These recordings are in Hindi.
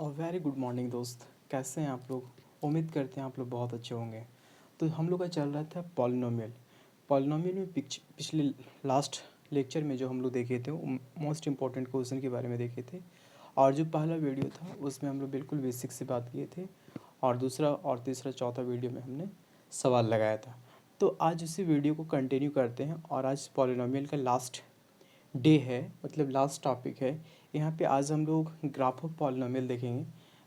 और वेरी गुड मॉर्निंग दोस्त। कैसे हैं आप लोग? उम्मीद करते हैं आप लोग बहुत अच्छे होंगे। तो हम लोग का चल रहा था पॉलिनोमियल। पॉलिनोमियल में पिछले लास्ट लेक्चर में जो हम लोग देखे थे वो मोस्ट इम्पॉर्टेंट क्वेश्चन के बारे में देखे थे। और जो पहला वीडियो था उसमें हम लोग बिल्कुल बेसिक से बात किए थे, और दूसरा और तीसरा चौथा वीडियो में हमने सवाल लगाया था। तो आज उसी वीडियो को कंटिन्यू करते हैं, और आज पॉलिनोमियल का लास्ट डे है, मतलब लास्ट टॉपिक है। यहाँ पे आज हम लोग ग्राफ ऑफ पॉलिनोमियल देखेंगे।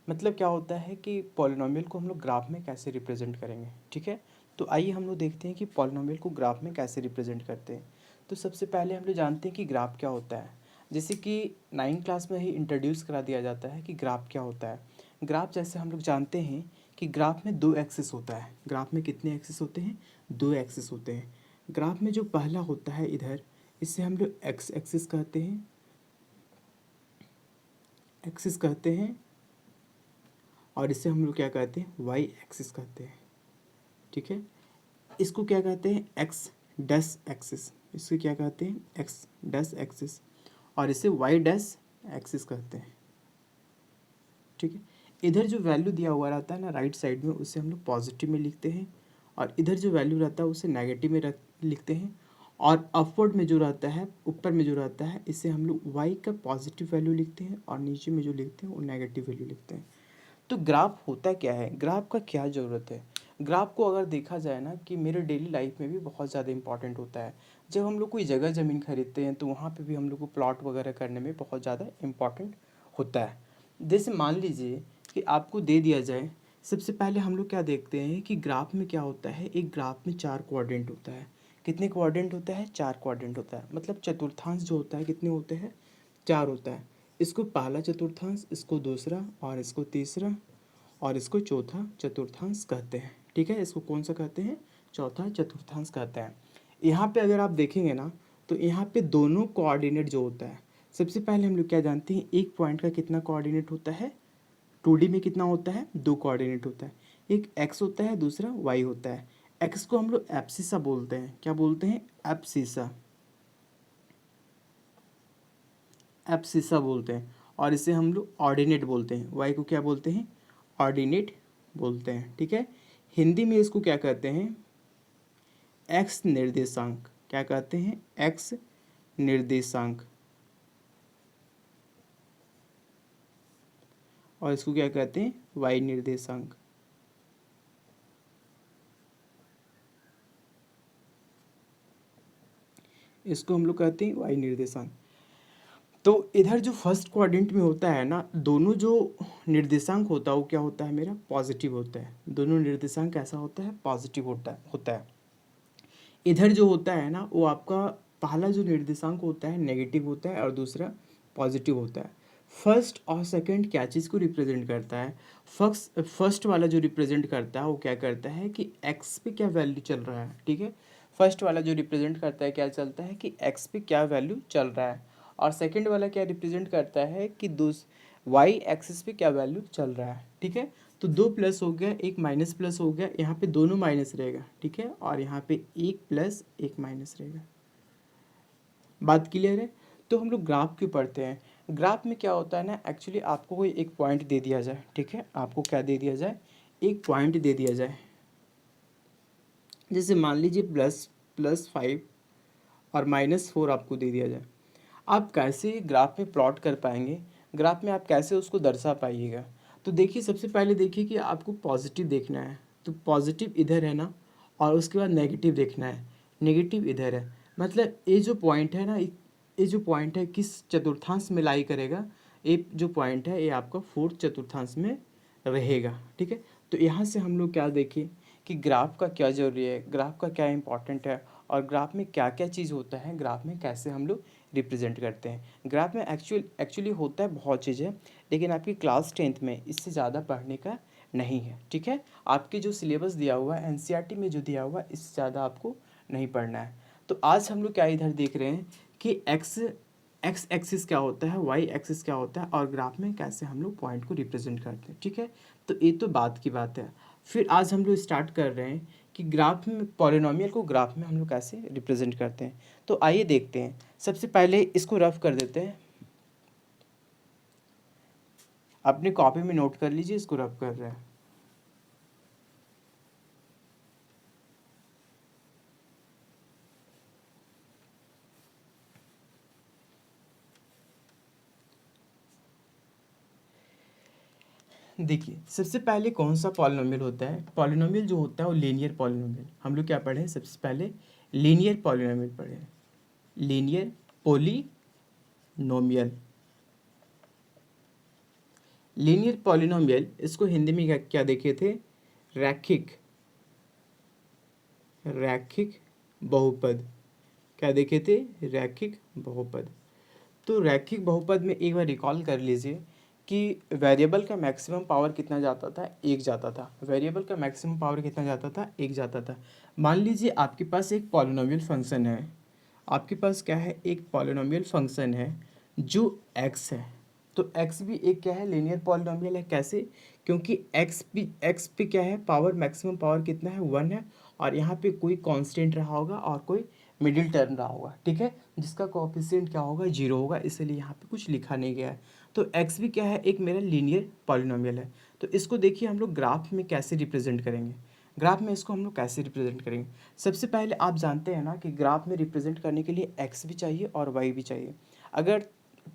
मतलब क्या होता है कि पॉलिनोमियल को हम लोग ग्राफ में कैसे रिप्रेजेंट करेंगे, ठीक है। तो आइए हम लोग देखते हैं कि पॉलिनोमियल को ग्राफ में कैसे रिप्रेजेंट करते हैं। तो सबसे पहले हम लोग जानते हैं कि ग्राफ क्या होता है। जैसे कि 9th क्लास में ही इंट्रोड्यूस करा दिया जाता है कि ग्राफ क्या होता है। ग्राफ जैसे हम लोग जानते हैं कि ग्राफ में दो एक्सिस होता है। ग्राफ में कितने एक्सिस होते हैं? दो एक्सिस होते हैं। ग्राफ में जो पहला होता है इधर, इसे हम लोग एक्स एक्सिस कहते हैं, एक्सिस कहते हैं। और इसे हम लोग क्या कहते हैं? वाई एक्सिस कहते हैं, ठीक है। इसको क्या कहते हैं? X dash axis. इसको क्या कहते हैं? X dash axis. और इसे वाई डैश एक्सिस कहते हैं, ठीक है। इधर जो वैल्यू दिया हुआ रहता है ना राइट साइड में, उसे हम लोग पॉजिटिव में लिखते हैं, और इधर जो वैल्यू रहता है उसे नेगेटिव में लिखते हैं। और अपवर्ड में जो रहता है, ऊपर में जो रहता है, इसे हम लोग वाई का पॉजिटिव वैल्यू लिखते हैं, और नीचे में जो लिखते हैं वो नेगेटिव वैल्यू लिखते हैं। तो ग्राफ होता क्या है? ग्राफ का क्या ज़रूरत है? ग्राफ को अगर देखा जाए ना कि मेरे डेली लाइफ में भी बहुत ज़्यादा इंपॉर्टेंट होता है। जब हम लोग कोई जगह ज़मीन खरीदते हैं तो वहाँ पे भी हम लोग को प्लॉट वगैरह करने में बहुत ज़्यादा इम्पॉर्टेंट होता है। जैसे मान लीजिए कि आपको दे दिया जाए, सबसे पहले हम लोग क्या देखते हैं कि ग्राफ में क्या होता है। एक ग्राफ में 4 क्वाड्रेंट होता है। कितने क्वाड्रेंट होता है? 4 क्वाड्रेंट होता है। मतलब चतुर्थांश जो होता है कितने होते हैं? 4 होता है। इसको पहला चतुर्थांश, इसको दूसरा, और इसको तीसरा, और इसको चौथा चतुर्थांश कहते हैं, ठीक है। इसको कौन सा कहते हैं? चौथा चतुर्थांश कहते हैं। यहाँ पे अगर आप देखेंगे ना, तो यहाँ पे दोनों कोऑर्डिनेट जो होता है, सबसे पहले हम लोग क्या जानते हैं, एक पॉइंट का कितना कोऑर्डिनेट होता है? 2D में कितना होता है? 2 कोऑर्डिनेट होता है। एक x होता है, दूसरा y होता है। x को हम लोग एब्सिसा बोलते हैं। क्या बोलते हैं? एब्सिसा, एब्सिसा बोलते हैं। और इसे हम लोग ऑर्डिनेट बोलते हैं। y को क्या बोलते हैं? ऑर्डिनेट बोलते हैं, ठीक है। हिंदी में इसको क्या कहते हैं? x निर्देशांक। क्या कहते हैं? x निर्देशांक। और इसको क्या कहते हैं? y निर्देशांक। इसको हम लोग कहते हैं y निर्देशांक। तो इधर जो फर्स्ट क्वाड्रेंट में होता है ना, दोनों जो निर्देशांक होता है वो क्या होता है? मेरा पॉजिटिव होता है। दोनों निर्देशांक कैसा होता है? पॉजिटिव होता है। इधर जो होता है ना, वो आपका पहला जो निर्देशांक होता है नेगेटिव होता है, और दूसरा पॉजिटिव होता है। फर्स्ट और सेकंड क्या चीज़ को रिप्रेजेंट करता है? फर्स्ट वाला जो रिप्रेजेंट करता है वो क्या करता है कि एक्स पे क्या वैल्यू चल रहा है, ठीक है। फर्स्ट वाला जो रिप्रेजेंट करता है क्या चलता है कि एक्स पे क्या वैल्यू चल रहा है। और सेकंड वाला क्या रिप्रेजेंट करता है कि वाई एक्सिस पे क्या वैल्यू चल रहा है, ठीक है। तो 2 प्लस हो गया, एक माइनस प्लस हो गया, यहाँ पे दोनों माइनस रहेगा, ठीक है। और यहाँ पे एक प्लस एक माइनस रहेगा। बात क्लियर है? तो हम लोग ग्राफ क्यों पढ़ते हैं? ग्राफ में क्या होता है ना, एक्चुअली आपको कोई एक पॉइंट दे दिया जाए, ठीक है। आपको क्या दे दिया जाए? एक पॉइंट दे दिया जाए। जैसे मान लीजिए +5 और -4 आपको दे दिया जाए। आप कैसे ग्राफ में प्लॉट कर पाएंगे? ग्राफ में आप कैसे उसको दर्शा पाइएगा? तो देखिए, सबसे पहले देखिए कि आपको पॉजिटिव देखना है, तो पॉजिटिव इधर है ना, और उसके बाद नेगेटिव देखना है, नेगेटिव इधर है। मतलब ये जो पॉइंट है ना, ये जो पॉइंट है किस चतुर्थांश में लाई करेगा? ये जो पॉइंट है ये आपका फोर्थ चतुर्थांश में रहेगा, ठीक है। तो यहाँ से हम लोग क्या देखें कि ग्राफ का क्या ज़रूरी है, ग्राफ का क्या इंपॉर्टेंट है, और ग्राफ में क्या क्या चीज़ होता है, ग्राफ में कैसे हम लोग रिप्रेजेंट करते हैं। ग्राफ में एक्चुअली होता है बहुत चीज़ें, लेकिन आपकी क्लास 10th में इससे ज़्यादा पढ़ने का नहीं है, ठीक है। आपके जो सिलेबस दिया हुआ है एनसीईआरटी में जो दिया हुआ है, इससे ज़्यादा आपको नहीं पढ़ना है। तो आज हम लोग क्या इधर देख रहे हैं कि एक्स एक्सिस क्या होता है, वाई एक्सिस क्या होता है, और ग्राफ में कैसे हम लोग पॉइंट को रिप्रेजेंट करते हैं, ठीक है। तो ये तो बात की बात है। फिर आज हम लोग स्टार्ट कर रहे हैं कि ग्राफ में पॉलिनोमियल को ग्राफ में हम लोग कैसे रिप्रेजेंट करते हैं। तो आइए देखते हैं। सबसे पहले इसको रफ कर देते हैं। अपनी कॉपी में नोट कर लीजिए, इसको रब कर रहा है। देखिए सबसे पहले कौन सा पॉलिनोमियल होता है, पॉलिनोमियल जो होता है वो लीनियर पॉलिनोमियल। हम लोग क्या पढ़े हैं, सबसे पहले लीनियर पॉलिनोमियल पढ़े हैं, लीनियर पॉलिनोमियल। लीनियर पॉलिनोमियल, इसको हिंदी में क्या क्या देखे थे, रैखिक, रैखिक बहुपद। क्या देखे थे, रैखिक बहुपद। तो रैखिक बहुपद में एक बार रिकॉल कर लीजिए कि वेरिएबल का मैक्सिमम पावर कितना जाता था, एक जाता था। वेरिएबल का मैक्सिमम पावर कितना जाता था, एक जाता था। मान लीजिए आपके पास एक पॉलिनोमियल फंक्शन है, आपके पास क्या है, एक पॉलिनोमियल फंक्शन है जो x है। तो x भी एक क्या है, लीनियर पॉलिनोमियल है। कैसे, क्योंकि x पे क्या है, पावर मैक्सिमम पावर कितना है, 1 है, और यहाँ पे कोई कांस्टेंट रहा होगा और कोई मिडिल टर्म रहा होगा, ठीक है, जिसका कोएफिशिएंट क्या होगा, 0 होगा, इसलिए यहाँ पे कुछ लिखा नहीं गया है। तो x भी क्या है, एक मेरा लीनियर पॉलिनोमियल है। तो इसको देखिए हम लोग ग्राफ में कैसे रिप्रेजेंट करेंगे, ग्राफ में इसको हम लोग कैसे रिप्रेजेंट करेंगे। सबसे पहले आप जानते हैं ना कि ग्राफ में रिप्रेजेंट करने के लिए x भी चाहिए और y भी चाहिए। अगर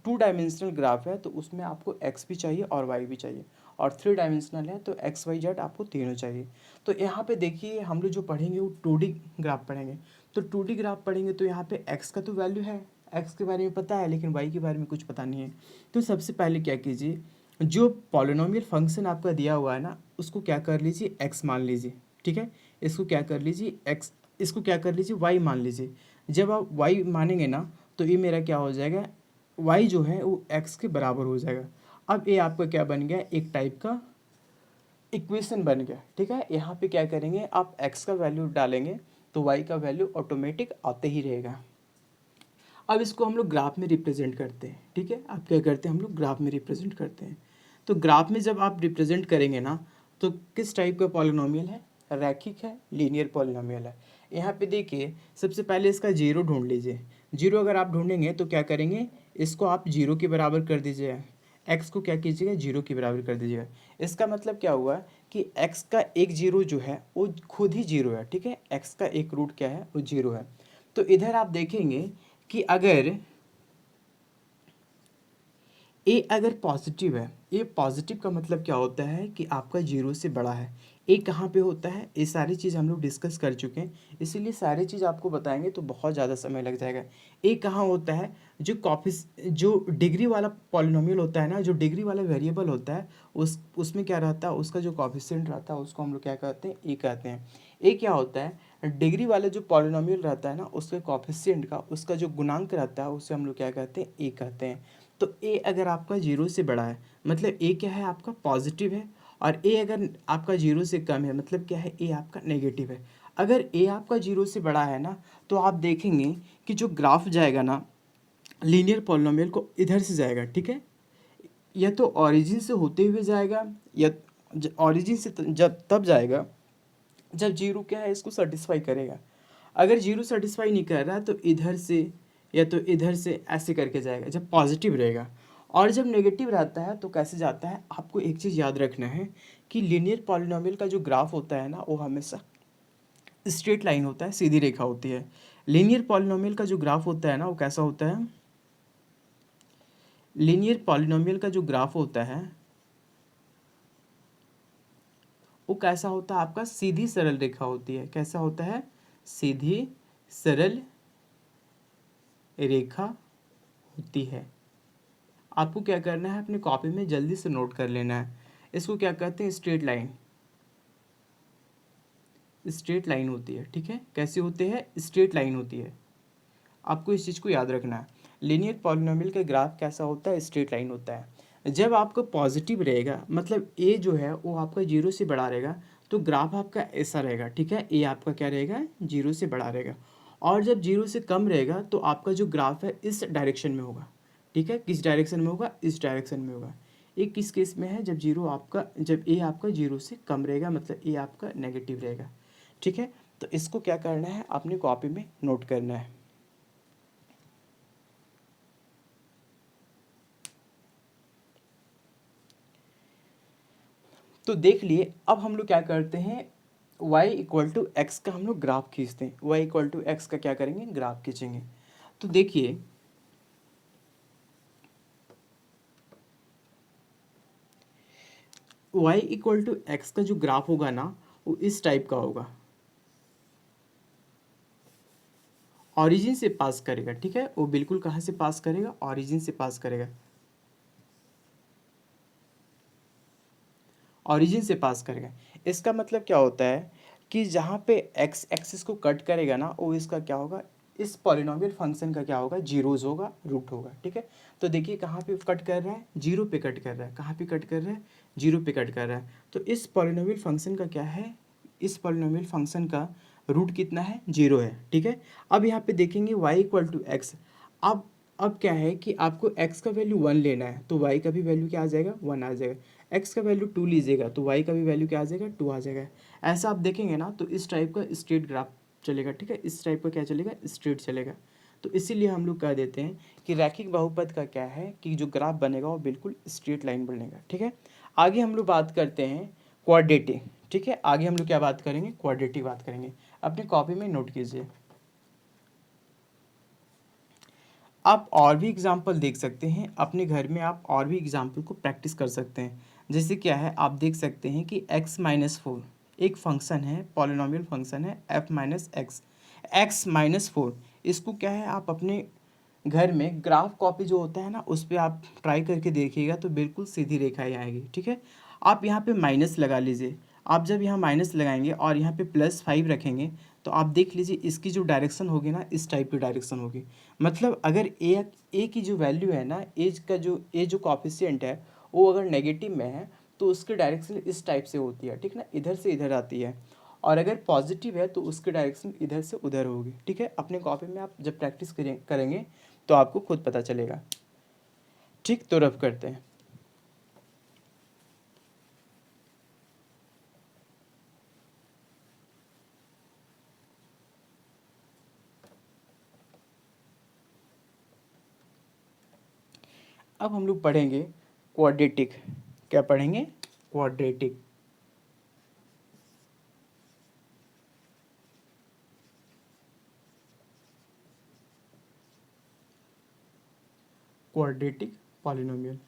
2 डायमेंशनल ग्राफ है तो उसमें आपको x भी चाहिए और y भी चाहिए, और 3 डायमेंशनल है तो x y z आपको तीनों चाहिए। तो यहाँ पे देखिए हम लोग जो पढ़ेंगे वो 2D ग्राफ पढ़ेंगे। तो 2D ग्राफ पढ़ेंगे तो यहाँ पे x का तो वैल्यू है, x के बारे में पता है, लेकिन y के बारे में कुछ पता नहीं है। तो सबसे पहले क्या कीजिए, जो पॉलिनोमियल फंक्शन आपका दिया हुआ है ना, उसको क्या कर लीजिए, x मान लीजिए, ठीक है। इसको क्या कर लीजिए, x, इसको क्या कर लीजिए, y मान लीजिए। जब आप y मानेंगे ना तो ये मेरा क्या हो जाएगा, y जो है वो x के बराबर हो जाएगा। अब ये आपका क्या बन गया, एक टाइप का इक्वेशन बन गया, ठीक है। यहाँ पे क्या करेंगे, आप x का वैल्यू डालेंगे तो y का वैल्यू ऑटोमेटिक आते ही रहेगा। अब इसको हम लोग ग्राफ में रिप्रेजेंट करते हैं, ठीक है। आप क्या करते हैं, हम लोग ग्राफ में रिप्रेजेंट करते हैं। तो ग्राफ में जब आप रिप्रेजेंट करेंगे ना तो किस टाइप का पॉलिनोमियल है, रैखिक है, लीनियर पॉलिनोमियल है। यहाँ पे देखिए सबसे पहले इसका जीरो ढूंढ लीजिए। जीरो अगर आप ढूंढेंगे तो क्या करेंगे, इसको आप जीरो के बराबर कर दीजिएगा, एक्स को क्या कीजिएगा, जीरो के बराबर कर दीजिएगा। इसका मतलब क्या हुआ कि एक्स का एक जीरो जो है वो खुद ही जीरो है, ठीक है। एक्स का एक रूट क्या है, वो जीरो है। तो इधर आप देखेंगे कि अगर ए अगर पॉजिटिव है, ए पॉजिटिव का मतलब क्या होता है कि आपका जीरो से बड़ा है। ए कहाँ पे होता है, ये सारी चीज़ हम लोग डिस्कस कर चुके हैं, इसीलिए सारी चीज़ आपको बताएंगे तो बहुत ज़्यादा समय लग जाएगा। ए कहाँ होता है, जो डिग्री वाला पॉलिनोमियल होता है ना, जो डिग्री वाला वेरिएबल होता है, उसमें क्या रहता है, उसका जो कोएफिशिएंट रहता है उसको हम लोग क्या कहते हैं, ए कहते हैं। ए क्या होता है, डिग्री वाला जो पॉलिनोमियल रहता है ना, उसके कोएफिशिएंट का, उसका जो गुणांक रहता है उसे हम लोग क्या कहते हैं, ए कहते हैं। तो ए अगर आपका जीरो से बड़ा है मतलब ए क्या है, आपका पॉजिटिव है, और ए अगर आपका जीरो से कम है मतलब क्या है, ए आपका नेगेटिव है। अगर ए आपका जीरो से बड़ा है ना तो आप देखेंगे कि जो ग्राफ जाएगा ना लीनियर पॉलिनोमियल को, इधर से जाएगा, ठीक है। या तो ऑरिजिन से होते हुए जाएगा, या ऑरिजिन से जब तब जाएगा जब जीरो क्या है, इसको सेटिस्फाई करेगा। अगर जीरो सेटिस्फाई नहीं कर रहा तो इधर से या तो इधर से ऐसे करके जाएगा जब पॉजिटिव रहेगा। और जब नेगेटिव रहता है तो कैसे जाता है, आपको एक चीज़ याद रखना है कि लीनियर पॉलिनोमियल का जो ग्राफ होता है ना वो हमेशा स्ट्रेट लाइन होता है, सीधी रेखा होती है। लीनियर पॉलिनोमियल का जो ग्राफ होता है ना वो कैसा होता है, लीनियर पॉलिनोमियल का जो ग्राफ होता है वो कैसा होता है, आपका सीधी सरल रेखा होती है। कैसा होता है, सीधी सरल रेखा होती है। आपको क्या करना है, अपनी कॉपी में जल्दी से नोट कर लेना है। इसको क्या कहते हैं, स्ट्रेट लाइन, स्ट्रेट लाइन होती है, ठीक है। कैसी होती है, स्ट्रेट लाइन होती है। आपको इस चीज़ को याद रखना है। लीनियर पॉलिनोमियल का ग्राफ कैसा होता है, स्ट्रेट लाइन होता है। जब आपका पॉजिटिव रहेगा मतलब ए जो है वो आपका जीरो से बड़ा रहेगा तो ग्राफ आपका ऐसा रहेगा, ठीक है। ए आपका क्या रहेगा, जीरो से बड़ा रहेगा। और जब जीरो से कम रहेगा तो आपका जो ग्राफ है इस डायरेक्शन में होगा, ठीक है। किस डायरेक्शन में होगा, इस डायरेक्शन में होगा। ये किस केस में है, जब ए आपका जीरो से कम रहेगा मतलब ए आपका नेगेटिव रहेगा, ठीक है। तो इसको क्या करना है, अपनी कॉपी में नोट करना है। तो देख लिए, अब हम लोग क्या करते हैं, y इक्वल टू एक्स का हम लोग ग्राफ खींचते हैं। y इक्वल टू एक्स का क्या करेंगे, ग्राफ खींचेंगे। तो देखिए y इक्वल टू एक्स का जो ग्राफ होगा ना, वो इस टाइप का होगा, ऑरिजिन से पास करेगा, ठीक है। वो बिल्कुल कहाँ से पास करेगा, ऑरिजिन से पास करेगा, ऑरिजिन से पास करेगा। इसका मतलब क्या होता है कि जहाँ पे एक्स एक्सिस को कट करेगा ना, वो इसका क्या होगा, इस पॉलिनोमियल फंक्शन का क्या होगा, जीरोज होगा, रूट होगा, ठीक है। तो देखिए कहाँ पे कट कर रहा है, जीरो पे कट कर रहा है, कहाँ पे कट कर रहा है, जीरो पे कट कर रहा है। तो इस पॉलिनोमियल फंक्शन का क्या है, इस पॉलिनोमियल फंक्शन का रूट कितना है, जीरो है, ठीक है। अब यहाँ पे देखेंगे y इक्वल टू एक्स। अब क्या है कि आपको x का वैल्यू 1 लेना है, तो y का भी वैल्यू क्या आ जाएगा, 1 आ जाएगा। x का वैल्यू 2 लीजिएगा तो y का भी वैल्यू क्या आ जाएगा, 2 आ जाएगा। ऐसा आप देखेंगे ना, तो इस टाइप का स्ट्रेट ग्राफ चलेगा, ठीक है। इस टाइप का क्या चलेगा, स्ट्रेट चलेगा। तो इसीलिए हम लोग कह देते हैं कि रैखिक बहुपद का क्या है कि जो ग्राफ बनेगा वो बिल्कुल स्ट्रेट लाइन बनेगा, ठीक है। आगे हम लोग बात करते हैं क्वाड्रेटिक, ठीक है। आगे हम लोग क्या बात करेंगे, क्वाड्रेटिक बात करेंगे। अपनी कॉपी में नोट कीजिए। आप और भी एग्जाम्पल देख सकते हैं अपने घर में, आप और भी एग्जाम्पल को प्रैक्टिस कर सकते हैं। जैसे क्या है, आप देख सकते हैं कि x-4 एक फंक्शन है, पॉलिनोमियल फंक्शन है f-x, x-4। इसको क्या है, आप अपने घर में ग्राफ कॉपी जो होता है ना, उस पर आप ट्राई करके देखिएगा तो बिल्कुल सीधी रेखाएँ आएगी, ठीक है। आप यहाँ पे माइनस लगा लीजिए। आप जब यहाँ माइनस लगाएंगे और यहाँ पे +5 रखेंगे, तो आप देख लीजिए इसकी जो डायरेक्शन होगी ना, इस टाइप की डायरेक्शन होगी। मतलब अगर ए की जो वैल्यू है ना, एज का जो ए जो कॉफिशिएंट है, वो अगर नेगेटिव में है तो उसकी डायरेक्शन इस टाइप से होती है, ठीक ना, इधर से इधर आती है। और अगर पॉजिटिव है तो उसकी डायरेक्शन इधर से उधर होगी, ठीक है। अपने कॉपी में आप जब प्रैक्टिस करेंगे तो आपको खुद पता चलेगा, ठीक। तो रफ करते हैं। अब हम लोग पढ़ेंगे क्वाड्रेटिक। क्या पढ़ेंगे, quadratic. Quadratic polynomial.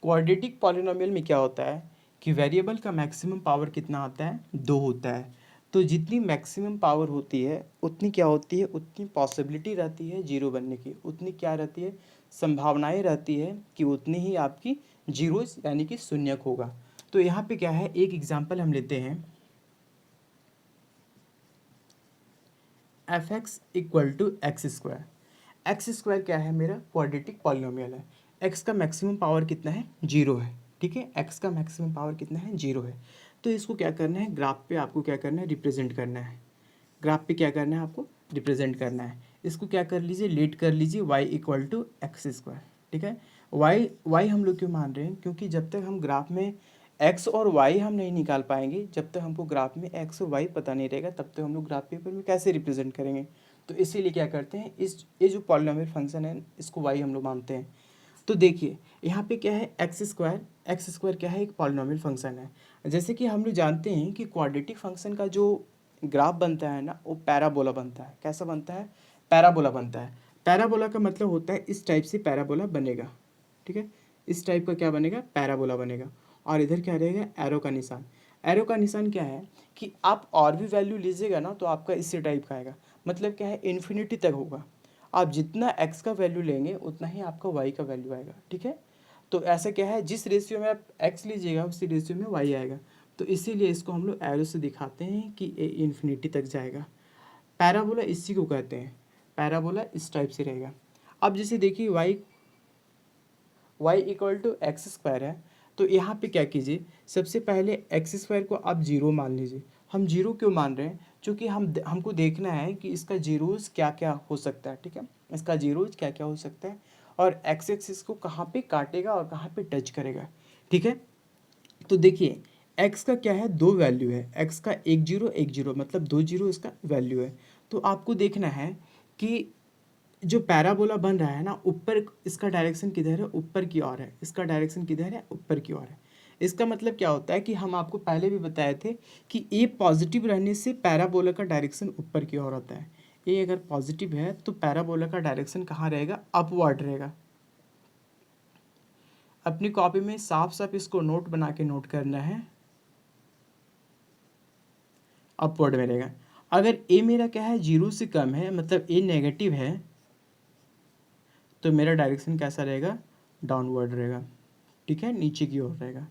Quadratic polynomial में क्या होता है कि वेरिएबल का मैक्सिमम पावर कितना आता है, 2 होता है। तो जितनी मैक्सिमम पावर होती है उतनी क्या होती है, उतनी पॉसिबिलिटी रहती है जीरो बनने की, उतनी क्या रहती है, संभावनाएं रहती है कि उतनी ही आपकी जीरोस यानी कि शून्यक होगा। तो यहाँ पे क्या है, एक एग्जांपल हम लेते हैं, f(x) equal to x²। x² क्या है, मेरा क्वाड्रेटिक पॉलिनोमियल है। x का मैक्सिमम पावर कितना है, 0 है, ठीक है। x का मैक्सिमम पावर कितना है, 0 है। तो इसको क्या करना है, ग्राफ पे आपको क्या करना है, रिप्रेजेंट करना है। ग्राफ पे क्या करना है, आपको रिप्रेजेंट करना है। इसको क्या कर लीजिए, लेट कर लीजिए y इक्वल टू x², ठीक है। y हम लोग क्यों मान रहे हैं, क्योंकि जब तक हम ग्राफ में x और y हम नहीं निकाल पाएंगे, जब तक हमको ग्राफ में x और y पता नहीं रहेगा, तब तक हम लोग ग्राफ पेपर में कैसे रिप्रेजेंट करेंगे। तो इसीलिए क्या करते हैं, इस ये जो पॉलिनोमियल फंक्शन है इसको y हम लोग मानते हैं। तो देखिए यहाँ पे क्या है, x² क्या है, एक पॉलिनोमियल फंक्शन है। जैसे कि हम लोग जानते हैं कि क्वाड्रेटिक फंक्शन का जो ग्राफ बनता है ना, वो पैराबोला बनता है। कैसा बनता है, पैराबोला बनता है। पैराबोला का मतलब होता है इस टाइप से पैराबोला बनेगा, ठीक है। इस टाइप का क्या बनेगा, पैराबोला बनेगा। और इधर क्या रहेगा, एरो का निशान। एरो का निशान क्या है कि आप और भी वैल्यू लीजिएगा ना, तो आपका इसी टाइप का आएगा। मतलब क्या है, इन्फिनिटी तक होगा। आप जितना x का वैल्यू लेंगे उतना ही आपका y का वैल्यू आएगा, ठीक है। तो ऐसा क्या है, जिस रेशियो में आप x लीजिएगा उसी रेशियो में y आएगा। तो इसीलिए इसको हम लोग एरो से दिखाते हैं कि ये इन्फिनिटी तक जाएगा। पैराबोला इसी को कहते हैं, पैराबोला इस टाइप से रहेगा। अब जैसे देखिए y इक्वल टू x² है, तो यहाँ पे क्या कीजिए, सबसे पहले x² को आप 0 मान लीजिए। हम 0 क्यों मान रहे हैं, क्योंकि हमको देखना है कि इसका जीरोस क्या क्या हो सकता है, ठीक है। इसका जीरोस क्या क्या हो सकता है और x एक्सिस को कहाँ पे काटेगा और कहाँ पे टच करेगा, ठीक है। तो देखिए x का क्या है, 2 वैल्यू है। x का 1 0 1 0 मतलब 2 0 इसका वैल्यू है। तो आपको देखना है कि जो पैराबोला बन रहा है ना, ऊपर इसका डायरेक्शन किधर है, ऊपर की ओर है, इसका डायरेक्शन किधर है, ऊपर की ओर है। इसका मतलब क्या होता है कि हम आपको पहले भी बताए थे कि ए पॉजिटिव रहने से पैराबोला का डायरेक्शन ऊपर की ओर होता है। ए अगर पॉजिटिव है तो पैराबोला का डायरेक्शन कहाँ रहेगा, अपवर्ड रहेगा। अपनी कॉपी में साफ साफ इसको नोट बना के नोट करना है, अपवर्ड में रहेगा। अगर ए मेरा क्या है, 0 से कम है, मतलब ए नेगेटिव है, तो मेरा डायरेक्शन कैसा रहेगा, डाउनवर्ड रहेगा। ठीक है, नीचे की ओर रहेगा।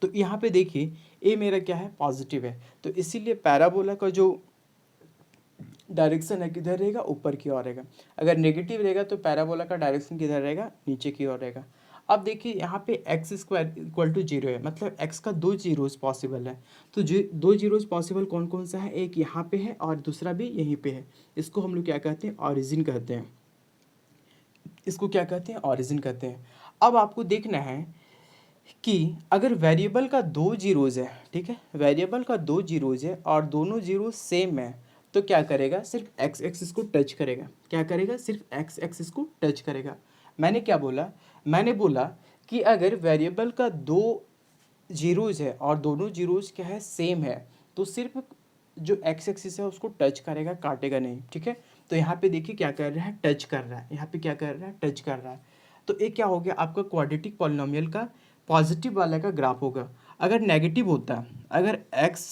तो यहाँ पे देखिए ए मेरा क्या है, पॉजिटिव है, तो इसीलिए पैराबोला का जो डायरेक्शन है किधर रहेगा, ऊपर की ओर रहेगा। अगर नेगेटिव रहेगा तो पैराबोला का डायरेक्शन किधर रहेगा, नीचे की ओर रहेगा। अब देखिए यहाँ पे एक्स स्क्वायर इक्वल टू 0 है, मतलब एक्स का 2 जीरोज पॉसिबल है। तो जो 2 जीरोज पॉसिबल कौन कौन सा है, एक यहाँ पे है और दूसरा भी यहीं पे है। इसको हम लोग क्या कहते हैं, ऑरिजिन कहते हैं। इसको क्या कहते हैं, ऑरिजिन कहते हैं। अब आपको देखना है कि अगर वेरिएबल का 2 जीरोज है, ठीक है, वेरिएबल का 2 जीरोज है और दोनों जीरो सेम है, तो क्या करेगा, सिर्फ एक्स एक्सिस को टच करेगा। क्या करेगा, सिर्फ एक्स एक्सिस को टच करेगा। मैंने क्या बोला, मैंने बोला कि अगर वेरिएबल का 2 जीरोज है और दोनों जीरोज क्या है, सेम है, तो सिर्फ जो एक्स एक्सिस है उसको टच करेगा, काटेगा नहीं। ठीक है, तो यहाँ पे देखिए क्या कर रहा है, टच कर रहा है। यहाँ पे क्या कर रहा है, टच कर रहा है। तो एक क्या हो गया, आपका क्वाड्रेटिक पॉलिनोमियल का पॉजिटिव वाला का ग्राफ होगा। अगर नेगेटिव होता, अगर x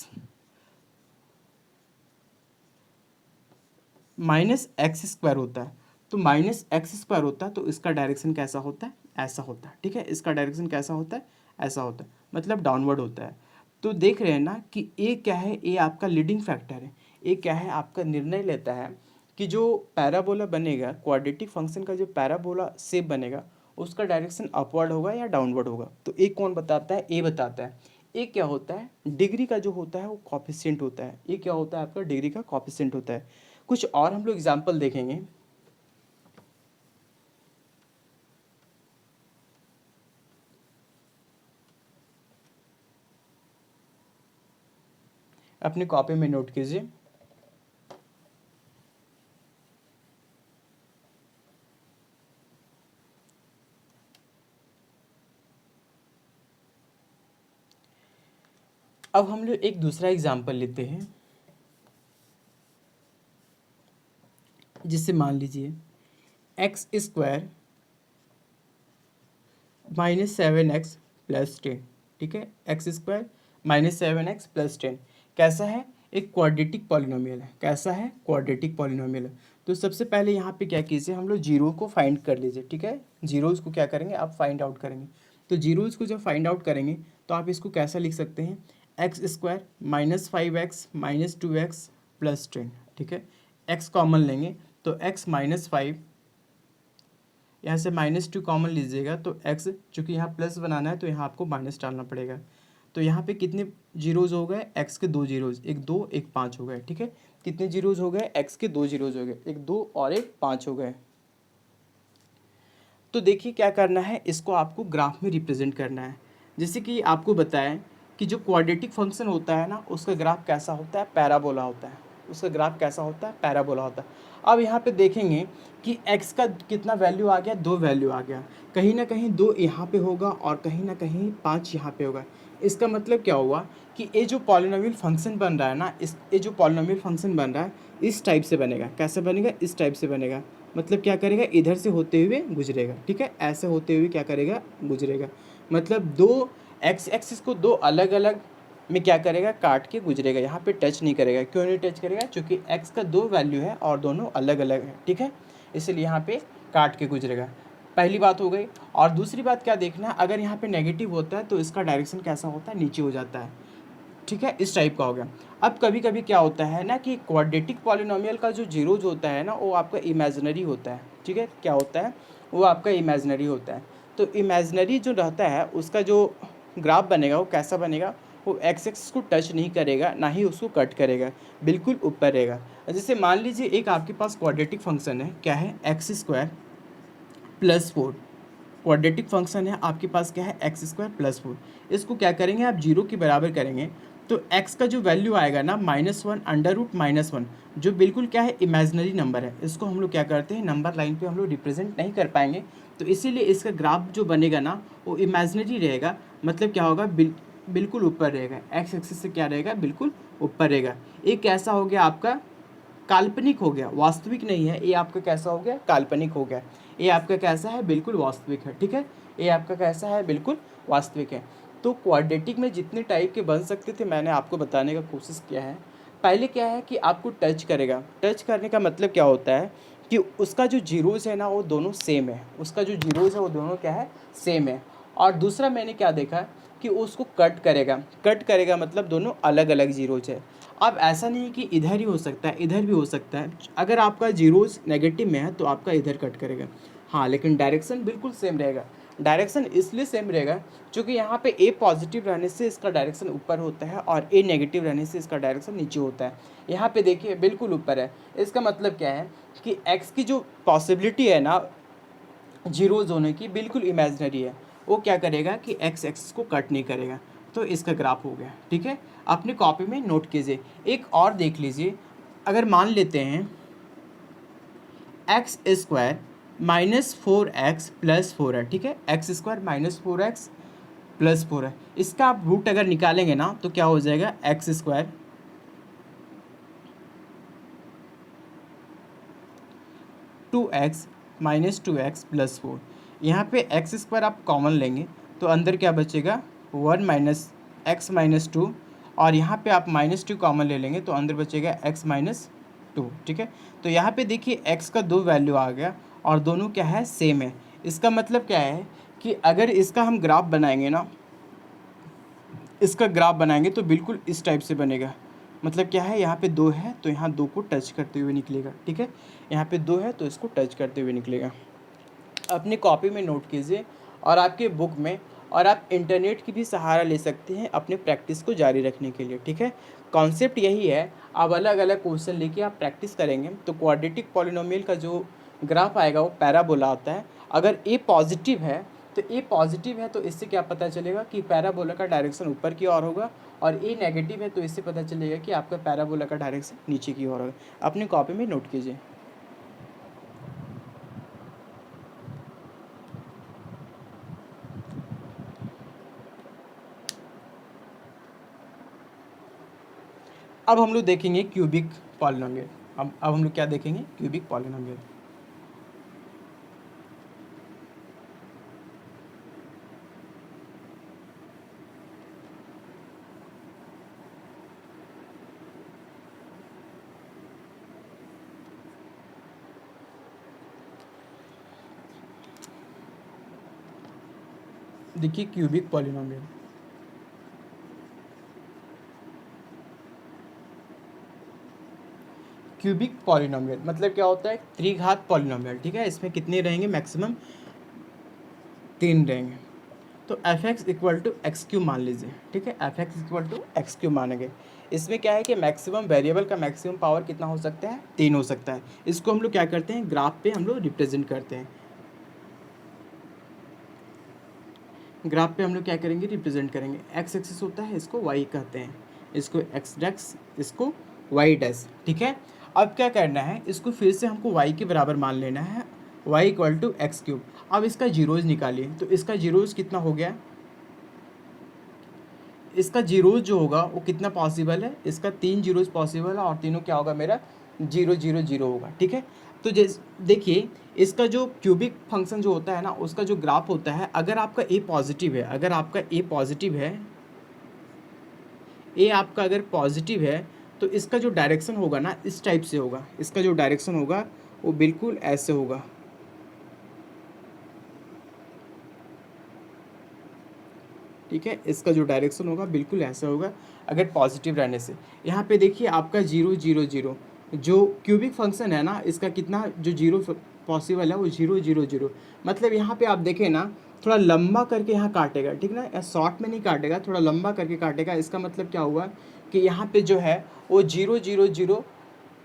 माइनस एक्स स्क्वायर होता है, तो माइनस एक्स स्क्वायर होता है, तो इसका डायरेक्शन कैसा होता है, ऐसा होता है। ठीक है, इसका डायरेक्शन कैसा होता है, ऐसा होता है, मतलब डाउनवर्ड होता है। तो देख रहे हैं ना कि ए क्या है, ए आपका लीडिंग फैक्टर है। ए क्या है, आपका निर्णय लेता है कि जो पैराबोला बनेगा, क्वाड्रेटिक फंक्शन का जो पैराबोला शेप बनेगा, उसका डायरेक्शन अपवर्ड होगा या डाउनवर्ड होगा। तो ए कौन बताता है, ए बताता है। ए क्या होता है, डिग्री का जो होता है वो कॉफिशिएंट होता है। ए क्या होता है, आपका डिग्री का कॉफिशिएंट होता है। कुछ और हम लोग एग्जाम्पल देखेंगे। अपनी कॉपी में नोट कीजिए। अब हम लोग एक दूसरा एग्जाम्पल लेते हैं, जिससे मान लीजिए एक्स स्क्वायर -7x + 10। ठीक है, एक्स स्क्वायर -7x + 10 कैसा है, एक क्वाड्रेटिक पॉलिनोमियल है। कैसा है, क्वाड्रेटिक पॉलिनोमियल है। तो सबसे पहले यहाँ पे क्या कीजिए, हम लोग जीरो को फाइंड कर लीजिए। ठीक है, जीरोज़ को क्या करेंगे, आप फाइंड आउट करेंगे। तो जीरोज़ को जब फाइंड आउट करेंगे तो आप इसको कैसा लिख सकते हैं, एक्स स्क्वायर -5x -2x + 10। ठीक है, एक्स कॉमन लेंगे तो x -5, यहाँ से -2 कॉमन लीजिएगा तो x, चूँकि यहाँ प्लस बनाना है तो यहाँ आपको माइनस डालना पड़ेगा। तो यहाँ पे कितने जीरोज़ हो गए, x के 2 जीरोज़, एक 2 एक 5 हो गए। ठीक है, कितने जीरोज़ हो गए, x के 2 जीरोज़ हो गए, एक 2 और एक 5 हो गए। तो देखिए क्या करना है, इसको आपको ग्राफ में रिप्रेजेंट करना है। जैसे कि आपको बताएं कि जो क्वाड्रेटिक फंक्शन होता है ना, उसका ग्राफ कैसा होता है, पैराबोला होता है। उसका ग्राफ कैसा होता है, पैराबोला होता है। अब यहाँ पे देखेंगे कि x का कितना वैल्यू आ गया, 2 वैल्यू आ गया। कहीं ना कहीं 2 यहाँ पे होगा और कहीं ना कहीं 5 यहाँ पे होगा। इसका मतलब क्या हुआ कि ये जो पॉलिनोमियल फंक्शन बन रहा है ना, ये जो पॉलिनोमियल फंक्शन बन रहा है इस टाइप से बनेगा। कैसे बनेगा, इस टाइप से बनेगा। मतलब क्या करेगा, इधर से होते हुए गुजरेगा। ठीक है, ऐसे होते हुए क्या करेगा, गुजरेगा। मतलब दो एक्स एक्सिस को दो अलग अलग में क्या करेगा, काट के गुजरेगा। यहाँ पे टच नहीं करेगा। क्यों नहीं टच करेगा, क्योंकि एक्स का 2 वैल्यू है और दोनों अलग अलग है। ठीक है, इसलिए यहाँ पे काट के गुजरेगा। पहली बात हो गई। और दूसरी बात क्या देखना है, अगर यहाँ पे नेगेटिव होता है तो इसका डायरेक्शन कैसा होता है, नीचे हो जाता है। ठीक है, इस टाइप का हो गया। अब कभी कभी क्या होता है ना कि क्वाड्रेटिक पॉलिनोमियल का जो जीरोज होता है ना, वो आपका इमेजिनरी होता है। ठीक है, क्या होता है, वो आपका इमेजिनरी होता है। तो इमेजिनरी जो रहता है उसका जो ग्राफ बनेगा वो कैसा बनेगा, वो एक्स एक्सिस को टच नहीं करेगा, ना ही उसको कट करेगा, बिल्कुल ऊपर रहेगा। जैसे मान लीजिए एक आपके पास क्वाड्रेटिक फंक्शन है, क्या है, x² + 4। क्वाड्रेटिक फंक्शन है आपके पास, क्या है, x² + 4। इसको क्या करेंगे आप, जीरो के बराबर करेंगे तो x का जो वैल्यू आएगा ना -1 √-1, जो बिल्कुल क्या है इमेजिनरी नंबर है, इसको हम लोग क्या करते हैं नंबर लाइन पे हम लोग रिप्रेजेंट नहीं कर पाएंगे, तो इसीलिए इसका ग्राफ जो बनेगा ना वो इमेजिनरी रहेगा। मतलब क्या होगा, बिल्कुल ऊपर रहेगा, एक्स एक्सिस से क्या रहेगा, बिल्कुल ऊपर रहेगा। एक कैसा हो गया आपका, काल्पनिक हो गया, वास्तविक नहीं है। ये आपका कैसा हो गया, काल्पनिक हो गया। ये आपका कैसा है, बिल्कुल वास्तविक है। ठीक है, ये आपका कैसा है, बिल्कुल वास्तविक है। तो क्वाड्रेटिक में जितने टाइप के बन सकते थे मैंने आपको बताने का कोशिश किया है। पहले क्या है कि आपको टच करेगा, टच करने का मतलब क्या होता है कि उसका जो जीरोज़ है ना वो दोनों सेम है, उसका जो जीरोज़ है वो दोनों क्या है, सेम है। और दूसरा मैंने क्या देखा कि उसको कट करेगा, कट करेगा मतलब दोनों अलग अलग जीरोज़ है। अब ऐसा नहीं कि इधर ही हो सकता है, इधर भी हो सकता है। अगर आपका जीरोज़ नेगेटिव में है तो आपका इधर कट करेगा, हाँ, लेकिन डायरेक्शन बिल्कुल सेम रहेगा। डायरेक्शन इसलिए सेम रहेगा क्योंकि यहाँ पे ए पॉजिटिव रहने से इसका डायरेक्शन ऊपर होता है और ए नेगेटिव रहने से इसका डायरेक्शन नीचे होता है। यहाँ पे देखिए बिल्कुल ऊपर है, इसका मतलब क्या है कि एक्स की जो पॉसिबिलिटी है ना जीरोज होने की, बिल्कुल इमेजिनरी है। वो क्या करेगा कि एक्स एक्सिस को कट नहीं करेगा, तो इसका ग्राफ हो गया। ठीक है, अपनी कॉपी में नोट कीजिए। एक और देख लीजिए, अगर मान लेते हैं एक्स स्क्वायर -4x + 4 है। ठीक है, एक्स स्क्वायर -4x + 4 है, इसका आप रूट अगर निकालेंगे ना तो क्या हो जाएगा, एक्स स्क्वायर 2x - 2x + 4। यहाँ पे एक्स स्क्वायर आप कॉमन लेंगे तो अंदर क्या बचेगा, 1 - x - 2, और यहाँ पे आप -2 कॉमन ले लेंगे तो अंदर बचेगा x - 2। ठीक है, तो यहाँ पे देखिए x का 2 वैल्यू आ गया और दोनों क्या है, सेम है। इसका मतलब क्या है कि अगर इसका हम ग्राफ बनाएंगे ना, इसका ग्राफ बनाएंगे तो बिल्कुल इस टाइप से बनेगा। मतलब क्या है, यहाँ पे 2 है तो यहाँ 2 को टच करते हुए निकलेगा। ठीक है, यहाँ पे 2 है तो इसको टच करते हुए निकलेगा। अपनी कॉपी में नोट कीजिए और आपके बुक में, और आप इंटरनेट की भी सहारा ले सकते हैं अपने प्रैक्टिस को जारी रखने के लिए। ठीक है, कॉन्सेप्ट यही है, अब अलग अलग क्वेश्चन लेके आप प्रैक्टिस करेंगे तो क्वाड्रेटिक पॉलिनोमियल का जो ग्राफ आएगा वो पैराबोला आता है। अगर ए पॉजिटिव है तो ए पॉजिटिव है तो इससे क्या पता चलेगा कि पैराबोला का डायरेक्शन ऊपर की ओर होगा, और ए नेगेटिव है तो इससे पता चलेगा कि आपका पैराबोला का डायरेक्शन नीचे की ओर होगा। अपनी कॉपी में नोट कीजिए। अब हम लोग देखेंगे क्यूबिक पॉलिनोमियल। अब हम लोग क्या देखेंगे, क्यूबिक पॉलिनोमियल। देखिए क्यूबिक पॉलिनोमियल, क्यूबिक पॉलिनोमियल मतलब क्या होता है, त्रिघात पॉलिनोमियल। ठीक है, इसमें कितने रहेंगे, मैक्सिमम 3 रहेंगे। तो F X equal to X cube मान लीजिए। ठीक है, F X equal to X cube मानेंगे। इसमें क्या है कि मैक्सिमम वेरिएबल का मैक्सिमम पावर कितना हो सकता है, 3 हो सकता है। इसको हम लोग क्या करते हैं, ग्राफ पे हम लोग रिप्रेजेंट करते हैं। ग्राफ पे हम लोग क्या करेंगे, रिप्रेजेंट करेंगे। एक्स एक्सिस होता है, इसको वाई कहते हैं, इसको एक्स डैश, इसको वाई डैश। ठीक है, अब क्या करना है, इसको फिर से हमको वाई के बराबर मान लेना है, Y equal to X cube. अब इसका जीरोज़ निकालिए, तो इसका जीरोज़ कितना हो गया, इसका जीरोज़ जो होगा वो कितना पॉसिबल है, इसका 3 जीरोज़ पॉसिबल है और तीनों क्या होगा, मेरा 0 0 0 होगा। ठीक है, तो देखिए इसका जो क्यूबिक फंक्शन जो होता है ना, उसका जो ग्राफ होता है, अगर आपका ए पॉजिटिव है, अगर आपका ए पॉजिटिव है, ए आपका अगर पॉजिटिव है तो इसका जो डायरेक्शन होगा ना इस टाइप से होगा, इसका जो डायरेक्शन होगा वो बिल्कुल ऐसे होगा। ठीक है, इसका जो डायरेक्शन होगा बिल्कुल ऐसा होगा अगर पॉजिटिव रहने से। यहाँ पे देखिए आपका 0 0 0 जो क्यूबिक फंक्शन है ना, इसका कितना जो जीरो पॉसिबल है वो 0 0 0। मतलब यहाँ पे आप देखें ना, थोड़ा लंबा करके यहाँ काटेगा। ठीक ना, शॉर्ट में नहीं काटेगा, थोड़ा लंबा करके काटेगा। इसका मतलब क्या हुआ कि यहाँ पे जो है वो 0 0 0,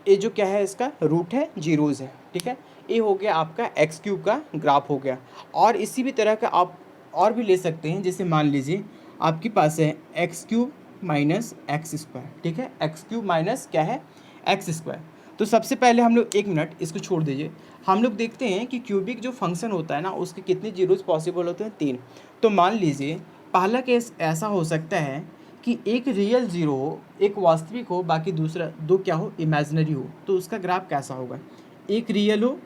ये जो क्या है, इसका रूट है, जीरोज़ है। ठीक है, ये हो गया आपका एक्स क्यूब का ग्राफ हो गया। और इसी भी तरह का आप और भी ले सकते हैं, जैसे मान लीजिए आपके पास है x cube minus x square, ठीक है, एक्स क्यूब माइनस क्या है, एक्स स्क्वायर। तो सबसे पहले हम लोग, 1 मिनट इसको छोड़ दीजिए, हम लोग देखते हैं कि क्यूबिक जो फंक्शन होता है ना उसके कितने जीरोस पॉसिबल होते हैं, 3। तो मान लीजिए पहला केस ऐसा हो सकता है कि एक रियल जीरो हो, एक वास्तविक हो, बाकी दूसरा दो क्या हो, इमेजिनरी हो। तो उसका ग्राफ कैसा होगा, एक रियल हो,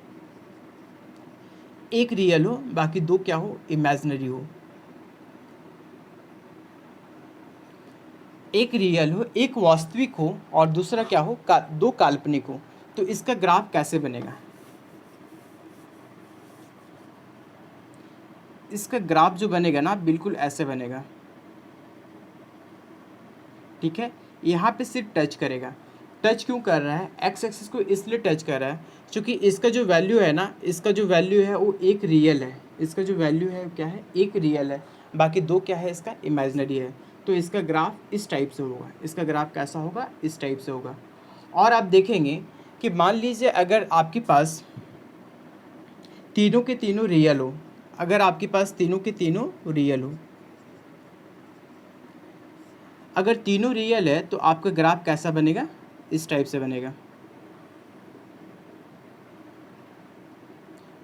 एक रियल हो, बाकी दो क्या हो, इमेजिनरी हो। एक रियल हो, एक वास्तविक हो और दूसरा क्या हो, दो काल्पनिक हो। तो इसका ग्राफ कैसे बनेगा, इसका ग्राफ जो बनेगा ना बिल्कुल ऐसे बनेगा, ठीक है। यहाँ पे सिर्फ टच करेगा, टच क्यों कर रहा है, एक्स एक्सिस को इसलिए टच कर रहा है क्योंकि इसका जो वैल्यू है ना, इसका जो वैल्यू है वो एक रियल है, इसका जो वैल्यू है क्या है, एक रियल है, बाकी दो क्या है, इसका इमेजिनरी है। तो इसका ग्राफ इस टाइप से होगा, इसका ग्राफ कैसा होगा, इस टाइप से होगा। और आप देखेंगे कि मान लीजिए अगर आपके पास तीनों के तीनों रियल हो, अगर आपके पास तीनों के तीनों रियल हो, अगर तीनों रियल है तो आपका ग्राफ कैसा बनेगा, इस टाइप से बनेगा,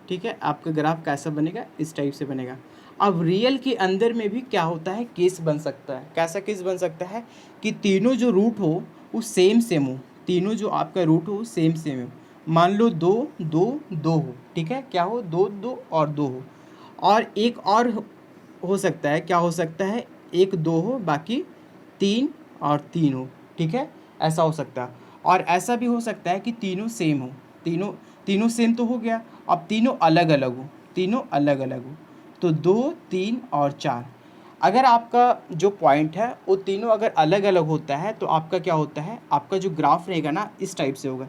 ठीक है। आपका ग्राफ कैसा बनेगा, इस टाइप से बनेगा। अब रियल के अंदर में भी क्या होता है, केस बन सकता है। कैसा केस बन सकता है कि तीनों जो रूट हो वो सेम सेम हो, तीनों जो आपका रूट हो सेम सेम हो। मान लो दो दो दो हो, ठीक है, क्या हो, दो दो और दो हो। और एक और हो सकता है, क्या हो सकता है, एक दो हो, बाकी तीन और तीन हो, ठीक है, ऐसा हो सकता है। और ऐसा भी हो सकता है कि तीनों सेम हो, तीनों तीनों सेम तो हो गया, अब तीनों अलग अलग हो, तीनों अलग अलग हो। तो 2 3 और 4, अगर आपका जो पॉइंट है वो तीनों अगर अलग अलग होता है तो आपका क्या होता है, आपका जो ग्राफ रहेगा ना इस टाइप से होगा।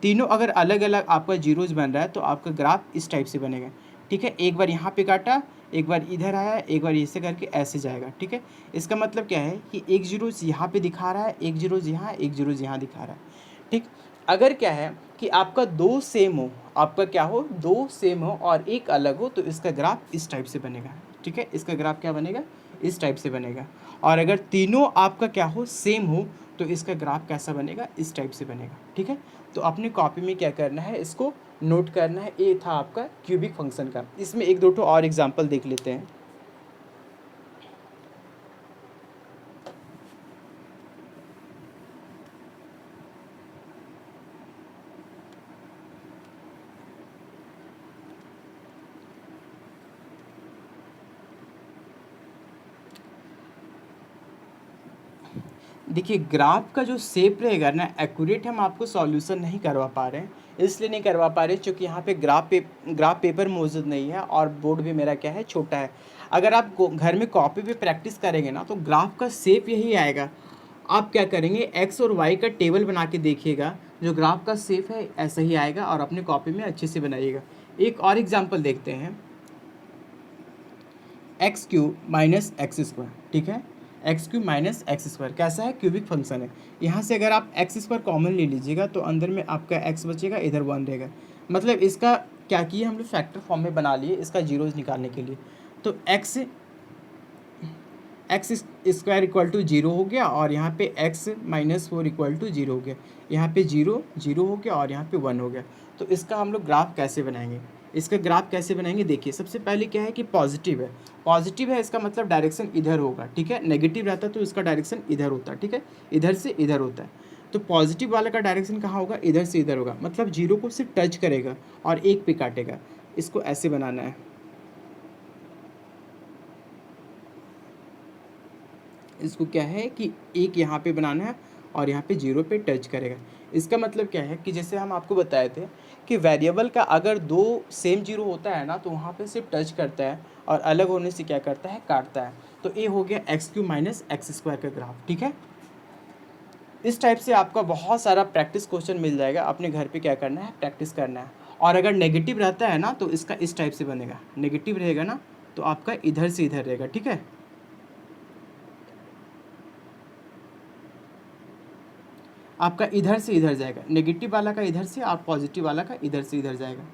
तीनों अगर अलग अलग आपका जीरोज बन रहा है तो आपका ग्राफ इस टाइप से बनेगा, ठीक है। एक बार यहाँ पे काटा, एक बार इधर आया, एक बार ऐसे करके ऐसे जाएगा, ठीक है। इसका मतलब क्या है कि एक जीरोज यहाँ पे दिखा रहा है, एक जीरोज यहाँ, एक जीरोज यहाँ दिखा रहा है, ठीक। अगर क्या है कि आपका दो सेम हो, आपका क्या हो, दो सेम हो और एक अलग हो, तो इसका ग्राफ इस टाइप से बनेगा, ठीक है। इसका ग्राफ क्या बनेगा, इस टाइप से बनेगा। और अगर तीनों आपका क्या हो, सेम हो, तो इसका ग्राफ कैसा बनेगा, इस टाइप से बनेगा, ठीक है। तो अपनी कॉपी में क्या करना है, इसको नोट करना है। ये था आपका क्यूबिक फंक्शन का। इसमें एक दो और एग्जाम्पल देख लेते हैं। देखिए ग्राफ का जो शेप रहेगा ना, एक्यूरेट हम आपको सॉल्यूशन नहीं करवा पा रहे हैं, इसलिए नहीं करवा पा रहे क्योंकि यहाँ पे ग्राफ पेपर मौजूद नहीं है और बोर्ड भी मेरा क्या है, छोटा है। अगर आप घर में कॉपी पे प्रैक्टिस करेंगे ना तो ग्राफ का शेप यही आएगा। आप क्या करेंगे, एक्स और वाई का टेबल बना के देखिएगा, जो ग्राफ का शेप है ऐसा ही आएगा और अपने कॉपी में अच्छे से बनाइएगा। एक और एग्जाम्पल देखते हैं, x cube minus x square, ठीक है। X cube minus x square कैसा है, क्यूबिक फंक्शन है। यहाँ से अगर आप एक्स स्क्वायर कॉमन ले लीजिएगा तो अंदर में आपका एक्स बचेगा, इधर 1 रहेगा। मतलब इसका क्या किए हम लोग, फैक्टर फॉर्म में बना लिए इसका जीरोज निकालने के लिए। तो एक्स स्क्वायर इक्वल टू 0 हो गया और यहाँ पे एक्स माइनस 4 इक्वल टू 0 हो गया। यहाँ पे 0 0 हो गया और यहाँ पे 1 हो गया। तो इसका हम लोग ग्राफ कैसे बनाएंगे, इसका ग्राफ कैसे बनाएंगे, देखिए सबसे पहले क्या है कि पॉजिटिव है, पॉजिटिव है इसका मतलब डायरेक्शन इधर होगा, ठीक है। नेगेटिव रहता तो इसका डायरेक्शन इधर होता, ठीक है, इधर से इधर होता है। तो पॉजिटिव वाले का डायरेक्शन कहाँ होगा, इधर से इधर होगा, मतलब 0 को सिर्फ टच करेगा और 1 पे काटेगा। इसको ऐसे बनाना है, इसको क्या है कि एक यहाँ पे बनाना है और यहाँ पे 0 पे टच करेगा। इसका मतलब क्या है कि जैसे हम आपको बताए थे कि वेरिएबल का अगर दो सेम 0 होता है ना तो वहाँ पे सिर्फ टच करता है और अलग होने से क्या करता है, काटता है। तो ये हो गया x cube minus x square का ग्राफ, ठीक है। इस टाइप से आपका बहुत सारा प्रैक्टिस क्वेश्चन मिल जाएगा, अपने घर पे क्या करना है, प्रैक्टिस करना है। और अगर नेगेटिव रहता है ना तो इसका इस टाइप से बनेगा, नेगेटिव रहेगा ना तो आपका इधर से इधर रहेगा, ठीक है। आपका इधर से इधर जाएगा, नेगेटिव वाला का इधर से और पॉजिटिव वाला का इधर से इधर जाएगा,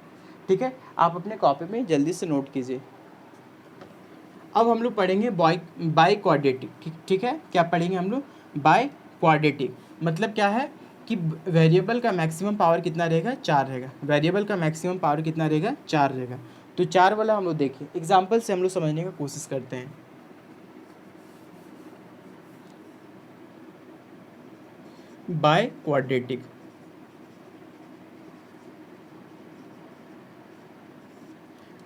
ठीक है। आप अपने कॉपी में जल्दी से नोट कीजिए। अब हम लोग पढ़ेंगे बाई क्वाड्रेटिक, ठीक है। क्या पढ़ेंगे हम लोग, बाय क्वाड्रेटिक मतलब क्या है कि वेरिएबल का मैक्सिमम पावर कितना रहेगा, 4 रहेगा। वेरिएबल का मैक्सिमम पावर कितना रहेगा, 4 रहेगा। तो 4 वाला हम लोग देखिए एग्जाम्पल से हम लोग समझने का कोशिश करते हैं। By quadratic,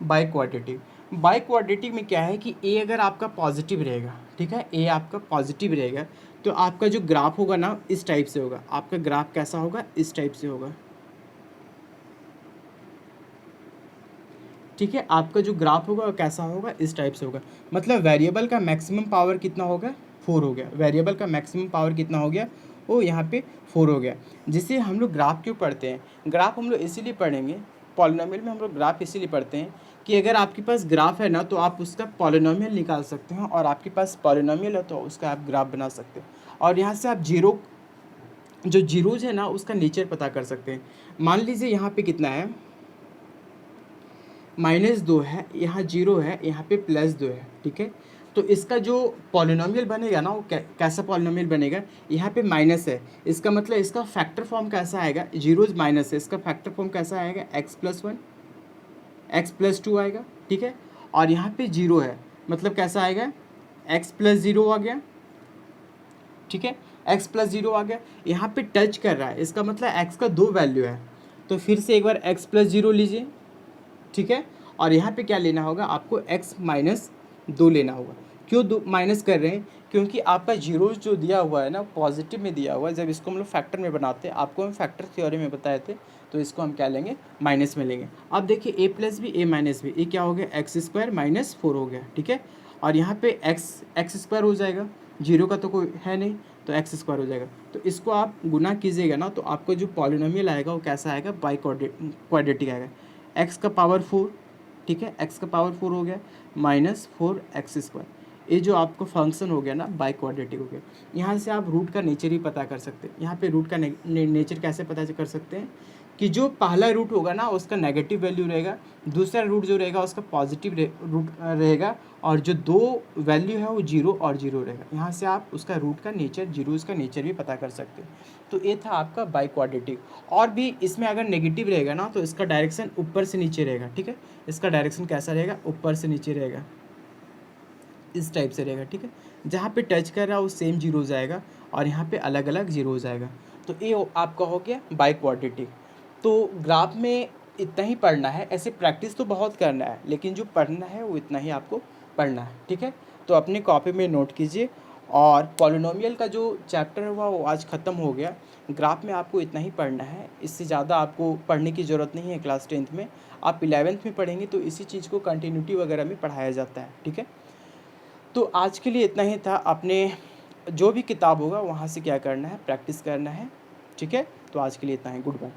by quadratic, by quadratic में क्या है कि ए अगर आपका पॉजिटिव रहेगा, ठीक है, ए आपका पॉजिटिव रहेगा तो आपका जो ग्राफ होगा ना इस टाइप से होगा। आपका ग्राफ कैसा होगा, इस टाइप से होगा, ठीक है। आपका जो ग्राफ होगा वो कैसा होगा, इस टाइप से होगा। मतलब वेरिएबल का मैक्सिमम पावर कितना होगा, 4 हो गया। वेरिएबल का मैक्सिमम पावर कितना हो गया, वो यहाँ पे 4 हो गया। जिसे हम लोग ग्राफ क्यों पढ़ते हैं, ग्राफ हम लोग इसीलिए पढ़ेंगे, पॉलिनोमियल में हम लोग ग्राफ इसीलिए पढ़ते हैं कि अगर आपके पास ग्राफ है ना तो आप उसका पॉलिनोमियल निकाल सकते हैं, और आपके पास पॉलिनोमियल है तो उसका आप ग्राफ बना सकते हैं। और यहाँ से आप जीरो, जो जीरोज है ना उसका नेचर पता कर सकते हैं। मान लीजिए यहाँ पे कितना है, -2 है, यहाँ 0 है, यहाँ पे +2 है, ठीक है। तो इसका जो पॉलिनोमियल बनेगा ना वो कैसा पॉलिनोमियल बनेगा, यहाँ पे माइनस है, इसका मतलब इसका फैक्टर फॉर्म कैसा आएगा, जीरोज माइनस है, इसका फैक्टर फॉर्म कैसा आएगा, x+1 x+2 आएगा, ठीक है। और यहाँ पे 0 है, मतलब कैसा आएगा, x+0 आ गया, ठीक है, x+0 आ गया। यहाँ पे टच कर रहा है, इसका मतलब x का 2 वैल्यू है, तो फिर से एक बार x+0 लीजिए, ठीक है। और यहाँ पे क्या लेना होगा आपको, x-2 लेना होगा। क्यों दो माइनस कर रहे हैं, क्योंकि आपका जीरो जो दिया हुआ है ना पॉजिटिव में दिया हुआ है। जब इसको हम लोग फैक्टर में बनाते हैं, आपको हम फैक्टर थ्योरी में बताए थे, तो इसको हम क्या लेंगे, माइनस में लेंगे। अब देखिए a plus B, a minus B, ये क्या हो गया, x² - 4 हो गया, ठीक है। और यहाँ पे x² हो जाएगा, जीरो का तो कोई है नहीं, तो x² हो जाएगा। तो इसको आप गुना कीजिएगा ना तो आपको जो पॉलिनोमियल आएगा वो कैसा आएगा, बाई क्वाड्रेटिक आएगा। x का पावर 4, ठीक है, x का पावर 4 हो गया, -4x²। ये जो आपको फंक्शन हो गया ना बाई क्वाड्रेटिक हो गया। यहाँ से आप रूट का नेचर ही पता कर सकते हैं। यहाँ पे रूट का नेचर कैसे पता कर सकते हैं कि जो पहला रूट होगा ना उसका नेगेटिव वैल्यू रहेगा, दूसरा रूट जो रहेगा उसका पॉजिटिव रूट रहेगा, और जो दो वैल्यू है वो 0 और 0 रहेगा। यहाँ से आप उसका रूट का नेचर, जीरोस का नेचर भी पता कर सकते हैं। तो ये था आपका बाई क्वाड्रेटिक। और भी इसमें अगर नेगेटिव रहेगा ना तो इसका डायरेक्शन ऊपर से नीचे रहेगा, ठीक है। इसका डायरेक्शन कैसा रहेगा, ऊपर से नीचे रहेगा, इस टाइप से रहेगा, ठीक है। जहाँ पे टच कर रहा है वो सेम जीरो जाएगा, और यहाँ पे अलग अलग जीरो जाएगा। तो ये आपका हो गया बाई क्वाड्रेटिक। तो ग्राफ में इतना ही पढ़ना है, ऐसे प्रैक्टिस तो बहुत करना है, लेकिन जो पढ़ना है वो इतना ही आपको पढ़ना है, ठीक है। तो अपने कॉपी में नोट कीजिए। और पॉलिनोमियल का जो चैप्टर हुआ वो आज ख़त्म हो गया। ग्राफ में आपको इतना ही पढ़ना है, इससे ज़्यादा आपको पढ़ने की ज़रूरत नहीं है। क्लास 10th में, आप 11th में पढ़ेंगे तो इसी चीज़ को कंटिन्यूटी वगैरह में पढ़ाया जाता है, ठीक है। तो आज के लिए इतना ही था। अपने जो भी किताब होगा वहाँ से क्या करना है, प्रैक्टिस करना है, ठीक है। तो आज के लिए इतना ही, गुड बाय।